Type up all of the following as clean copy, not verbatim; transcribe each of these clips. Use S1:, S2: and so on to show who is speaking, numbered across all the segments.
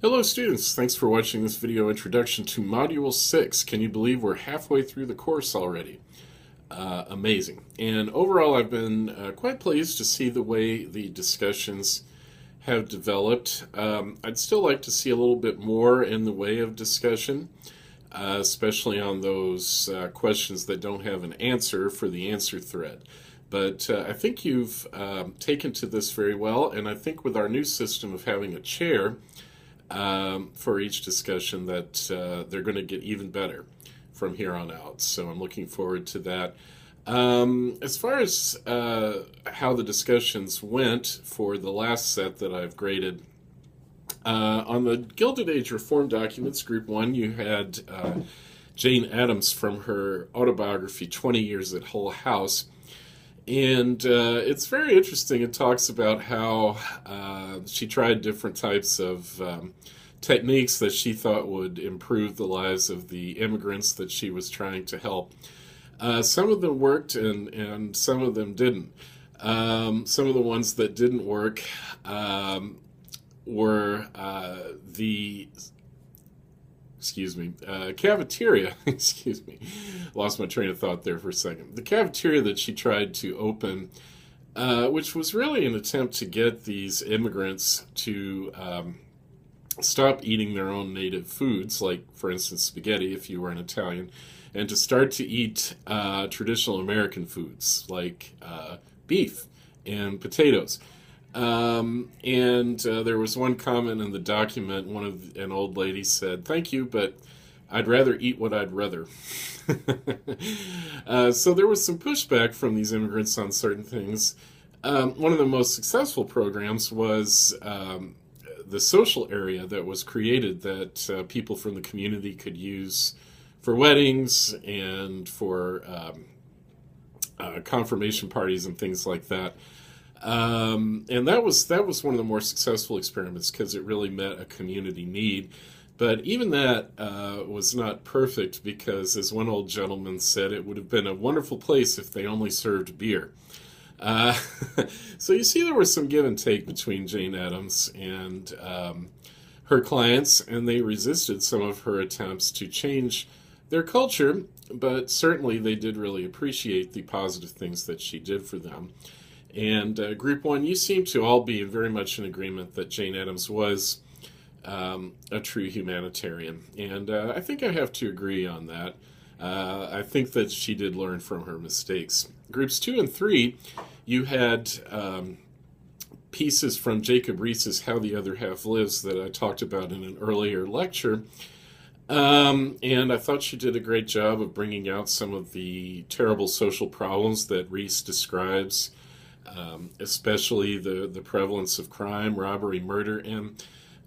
S1: Hello students, thanks for watching this video introduction to Module 6. Can you believe we're halfway through the course already? Amazing. And overall I've been quite pleased to see the way the discussions have developed. I'd still like to see a little bit more in the way of discussion, especially on those questions that don't have an answer for the answer thread. But I think you've taken to this very well, and I think with our new system of having a chair, for each discussion that they're going to get even better from here on out. So I'm looking forward to that. As far as how the discussions went for the last set that I've graded, on the Gilded Age Reform documents, Group 1, you had Jane Addams from her autobiography, 20 Years at Hull House. And it's very interesting. It talks about how she tried different types of techniques that she thought would improve the lives of the immigrants that she was trying to help. Some of them worked and some of them didn't. Some of the ones that didn't work were the cafeteria, excuse me, lost my train of thought there for a second. The cafeteria that she tried to open, which was really an attempt to get these immigrants to stop eating their own native foods, like, for instance, spaghetti, if you were an Italian, and to start to eat traditional American foods, like beef and potatoes. There was one comment in the document. An old lady said, "Thank you, but I'd rather eat what I'd rather." So there was some pushback from these immigrants on certain things. One of the most successful programs was the social area that was created that people from the community could use for weddings and for confirmation parties and things like that. And that was one of the more successful experiments because it really met a community need. But even that was not perfect because, as one old gentleman said, it would have been a wonderful place if they only served beer. Uh, so you see there was some give and take between Jane Addams and her clients, and they resisted some of her attempts to change their culture, but certainly they did really appreciate the positive things that she did for them. And Group 1, you seem to all be very much in agreement that Jane Addams was a true humanitarian. And I think I have to agree on that. I think that she did learn from her mistakes. Groups 2 and 3, you had pieces from Jacob Riis's How the Other Half Lives that I talked about in an earlier lecture. And I thought she did a great job of bringing out some of the terrible social problems that Riis describes, especially the prevalence of crime, robbery, murder, and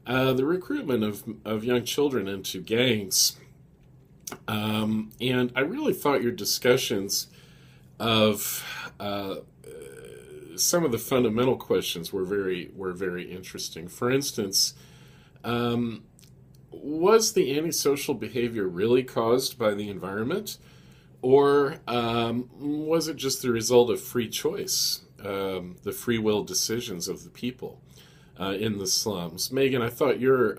S1: the recruitment of young children into gangs. And I really thought your discussions of some of the fundamental questions were very interesting. For instance, was the antisocial behavior really caused by the environment, or was it just the result of free choice, the free will decisions of the people in the slums? Megan, I thought your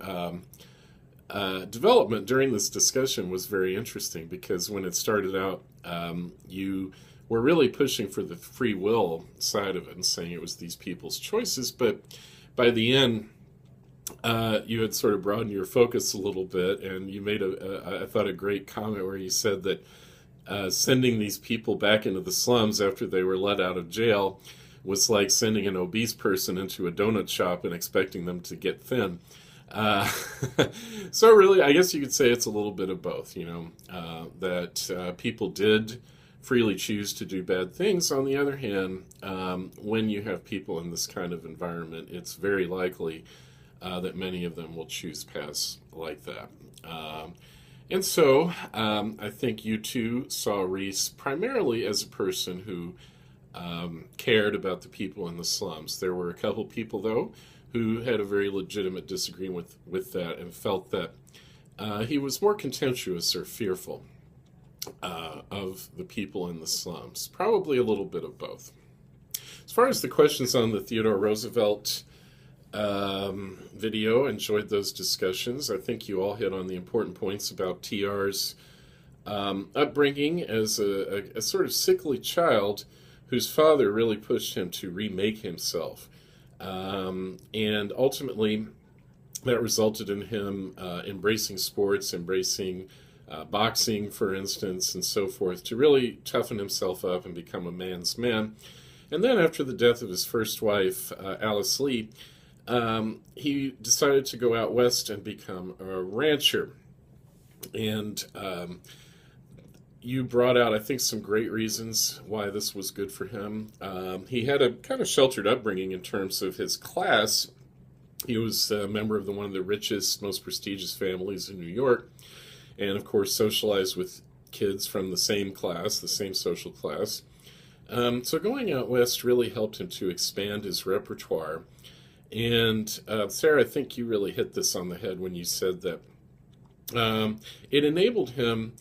S1: development during this discussion was very interesting because when it started out, you were really pushing for the free will side of it and saying it was these people's choices, but by the end, you had sort of broadened your focus a little bit, and you made I thought, a great comment where you said that sending these people back into the slums after they were let out of jail was like sending an obese person into a donut shop and expecting them to get thin. Uh, so really, I guess you could say it's a little bit of both, that people did freely choose to do bad things. On the other hand, when you have people in this kind of environment, it's very likely that many of them will choose paths like that. I think you too saw Riis primarily as a person who cared about the people in the slums. There were a couple people, though, who had a very legitimate disagreement with that and felt that he was more contemptuous or fearful of the people in the slums. Probably a little bit of both. As far as the questions on the Theodore Roosevelt video. Enjoyed those discussions. I think you all hit on the important points about TR's upbringing as a sort of sickly child whose father really pushed him to remake himself. And ultimately, that resulted in him embracing sports, embracing boxing, for instance, and so forth, to really toughen himself up and become a man's man. And then, after the death of his first wife, Alice Lee, he decided to go out west and become a rancher. And you brought out, I think, some great reasons why this was good for him. He had a kind of sheltered upbringing in terms of his class. He was a member of one of the richest, most prestigious families in New York, and of course socialized with kids from the same class, the same social class. So going out west really helped him to expand his repertoire. And Sarah, I think you really hit this on the head when you said that it enabled him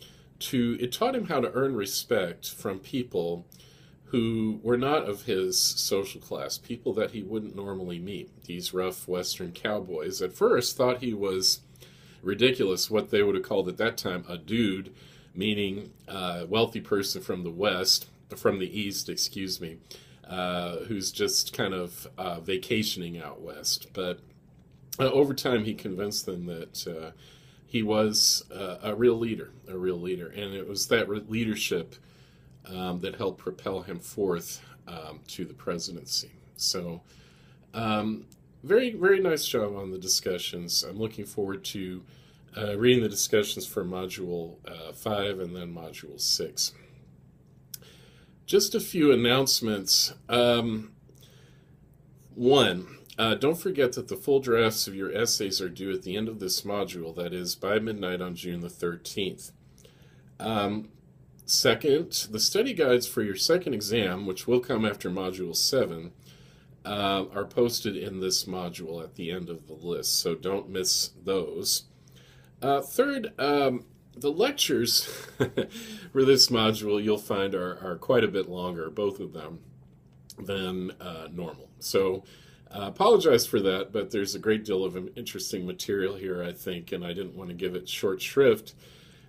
S1: it taught him how to earn respect from people who were not of his social class, people that he wouldn't normally meet. These rough Western cowboys at first thought he was ridiculous, what they would have called at that time a dude, meaning a wealthy person from the East, excuse me, who's just kind of vacationing out west. But over time, he convinced them that he was a real leader, and it was that leadership that helped propel him forth to the presidency. So, very, very nice job on the discussions. I'm looking forward to reading the discussions for Module 5 and then Module 6. Just a few announcements. One, don't forget that the full drafts of your essays are due at the end of this module, that is, by midnight on June the 13th. Second, the study guides for your second exam, which will come after Module 7, are posted in this module at the end of the list, so don't miss those. Third, the lectures for this module you'll find are quite a bit longer, both of them, than normal. So apologize for that, but there's a great deal of interesting material here, I think, and I didn't want to give it short shrift.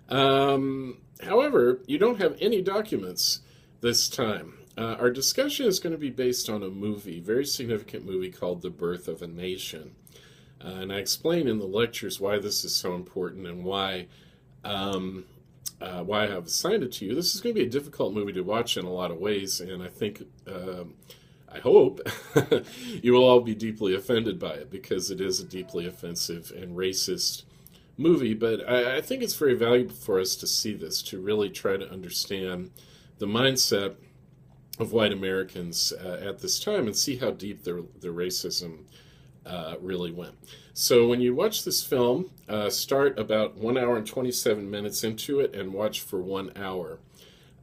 S1: However, you don't have any documents this time. Our discussion is going to be based on a movie, very significant movie called The Birth of a Nation. And I explain in the lectures why this is so important and why I have assigned it to you. This is going to be a difficult movie to watch in a lot of ways, and I think, I hope, you will all be deeply offended by it because it is a deeply offensive and racist movie. But I think it's very valuable for us to see this, to really try to understand the mindset of white Americans at this time and see how deep the racism really went. So when you watch this film, start about 1 hour and 27 minutes into it and watch for 1 hour.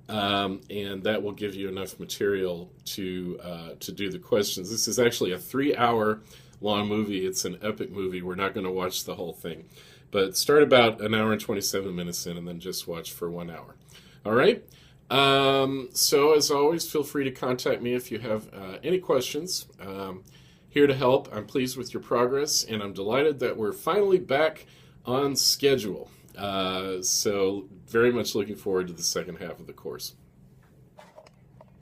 S1: And that will give you enough material to do the questions. This is actually a 3-hour long movie. It's an epic movie. We're not going to watch the whole thing. But start about 1 hour and 27 minutes in and then just watch for 1 hour. All right? So as always, feel free to contact me if you have any questions. Here to help. I'm pleased with your progress, and I'm delighted that we're finally back on schedule. So very much looking forward to the second half of the course.